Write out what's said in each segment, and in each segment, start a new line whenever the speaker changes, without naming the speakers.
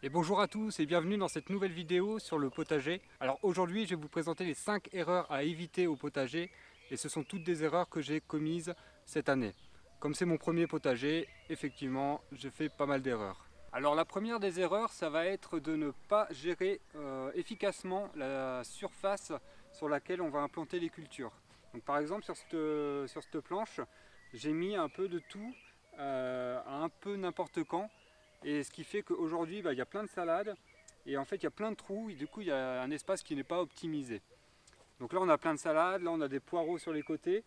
Et bonjour à tous et bienvenue dans cette nouvelle vidéo sur le potager. Alors aujourd'hui je vais vous présenter les 5 erreurs à éviter au potager et ce sont toutes des erreurs que j'ai commises cette année. Comme c'est mon premier potager, effectivement j'ai fait pas mal d'erreurs. Alors la première des erreurs, ça va être de ne pas gérer efficacement la surface sur laquelle on va implanter les cultures. Donc par exemple sur cette planche, j'ai mis un peu de tout, un peu n'importe quand. Et ce qui fait qu'aujourd'hui, il y a plein de salades et en fait il y a plein de trous et du coup il y a un espace qui n'est pas optimisé. Donc là on a plein de salades, là on a des poireaux sur les côtés,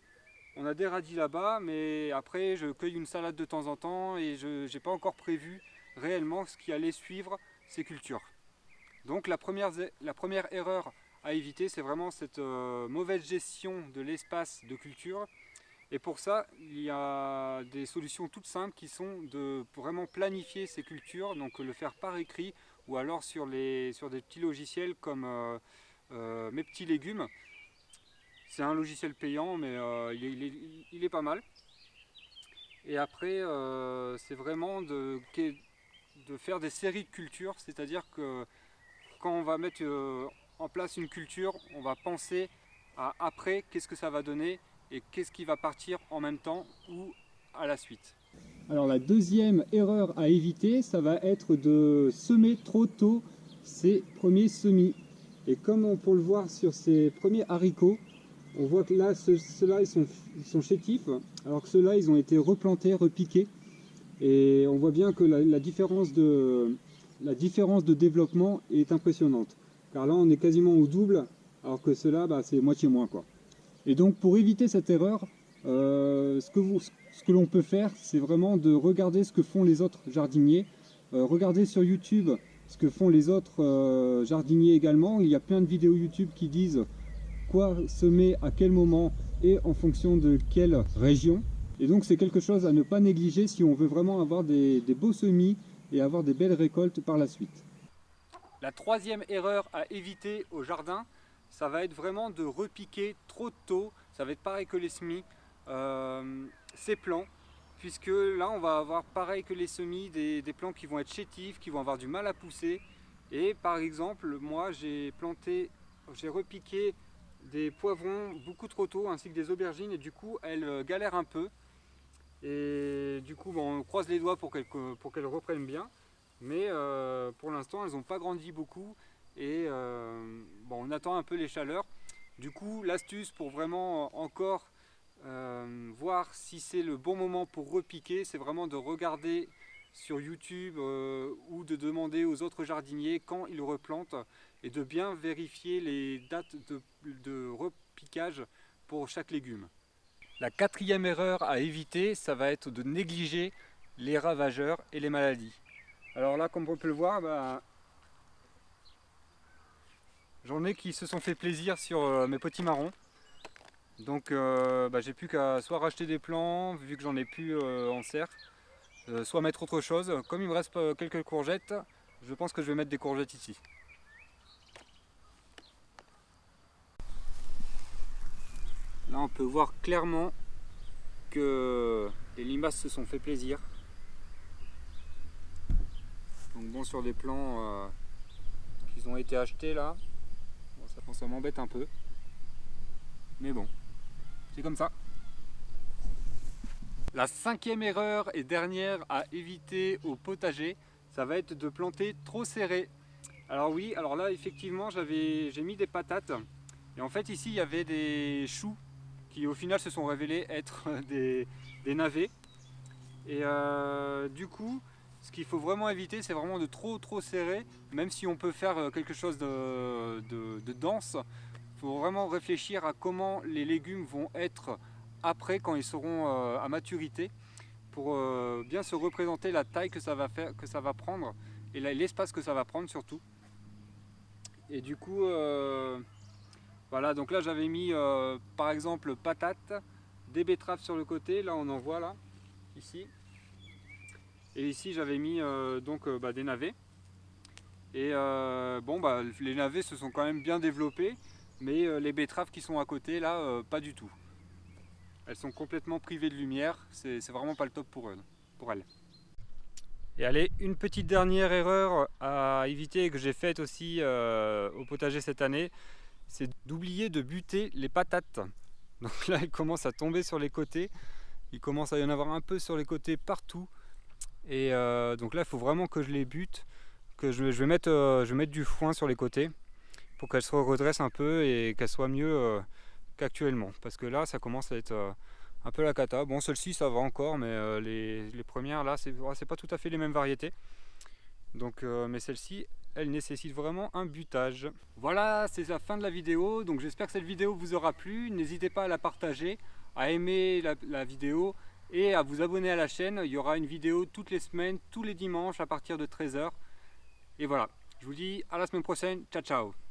on a des radis là-bas, mais après je cueille une salade de temps en temps et je n'ai pas encore prévu réellement ce qui allait suivre ces cultures. Donc la première erreur à éviter, c'est vraiment cette mauvaise gestion de l'espace de culture. Et pour ça, il y a des solutions toutes simples qui sont de vraiment planifier ces cultures, donc le faire par écrit ou alors sur des petits logiciels comme Mes Petits Légumes. C'est un logiciel payant, mais il est pas mal. Et après, c'est vraiment de faire des séries de cultures, c'est-à-dire que quand on va mettre en place une culture, on va penser à après, qu'est-ce que ça va donner et qu'est-ce qui va partir en même temps ou à la suite.
Alors la deuxième erreur à éviter, ça va être de semer trop tôt ces premiers semis. Et comme on peut le voir sur ces premiers haricots, on voit que là, ceux-là, ils sont chétifs, alors que ceux-là, ils ont été replantés, repiqués. Et on voit bien que la différence de développement est impressionnante. Car là, on est quasiment au double, alors que ceux-là, c'est moitié moins, quoi. Et donc pour éviter cette erreur, ce que l'on peut faire, c'est vraiment de regarder ce que font les autres jardiniers, regarder sur YouTube ce que font les autres jardiniers également. Il y a plein de vidéos YouTube qui disent quoi semer à quel moment et en fonction de quelle région. Et donc c'est quelque chose à ne pas négliger si on veut vraiment avoir des beaux semis et avoir des belles récoltes par la suite.
La troisième erreur à éviter au jardin, ça va être vraiment de repiquer trop tôt. Ça va être pareil que les semis, ces plants, puisque là on va avoir pareil que les semis des plants qui vont être chétifs, qui vont avoir du mal à pousser. Et par exemple, moi j'ai repiqué des poivrons beaucoup trop tôt, ainsi que des aubergines, et du coup elles galèrent un peu. Et du coup on croise les doigts pour qu'elles reprennent bien. Mais pour l'instant elles n'ont pas grandi beaucoup et on attend un peu les chaleurs. Du coup l'astuce pour vraiment encore voir si c'est le bon moment pour repiquer, c'est vraiment de regarder sur YouTube ou de demander aux autres jardiniers quand ils replantent et de bien vérifier les dates de repiquage pour chaque légume. La quatrième erreur à éviter, ça va être de négliger les ravageurs et les maladies. Alors là, comme on peut le voir, j'en ai qui se sont fait plaisir sur mes petits marrons. Donc j'ai plus qu'à soit racheter des plants, vu que j'en ai plus en serre, soit mettre autre chose. Comme il me reste quelques courgettes, je pense que je vais mettre des courgettes ici. Là on peut voir clairement que les limaces se sont fait plaisir. Donc bon, sur des plants qu'ils ont été achetés là, bon, ça m'embête un peu. Mais bon, c'est comme ça. La cinquième erreur et dernière à éviter au potager, ça va être de planter trop serré. Alors oui, alors là effectivement j'ai mis des patates. Et en fait ici il y avait des choux qui au final se sont révélés être des navets. Et du coup, ce qu'il faut vraiment éviter, c'est vraiment de trop serrer, même si on peut faire quelque chose de dense. Il faut vraiment réfléchir à comment les légumes vont être après, quand ils seront à maturité, pour bien se représenter la taille que ça va prendre et l'espace que ça va prendre surtout. Et du coup, voilà, donc là j'avais mis par exemple patates, des betteraves sur le côté, là on en voit là, ici. Et ici j'avais mis des navets. Et les navets se sont quand même bien développés, mais les betteraves qui sont à côté là, pas du tout. Elles sont complètement privées de lumière, c'est vraiment pas le top pour elles. Et allez, une petite dernière erreur à éviter et que j'ai faite aussi au potager cette année, c'est d'oublier de buter les patates. Donc là, elles commencent à tomber sur les côtés. Il commence à y en avoir un peu sur les côtés partout. Et donc là, il faut vraiment que je les bute, que je vais mettre du foin sur les côtés pour qu'elles se redressent un peu et qu'elles soient mieux qu'actuellement. Parce que là, ça commence à être un peu la cata. Bon, celle-ci, ça va encore, mais les premières, là, c'est pas tout à fait les mêmes variétés. Donc, mais celle-ci, elle nécessite vraiment un butage. Voilà, c'est la fin de la vidéo. Donc j'espère que cette vidéo vous aura plu. N'hésitez pas à la partager, à aimer la vidéo et à vous abonner à la chaîne. Il y aura une vidéo toutes les semaines, tous les dimanches à partir de 13 h. Et voilà, je vous dis à la semaine prochaine. Ciao, ciao.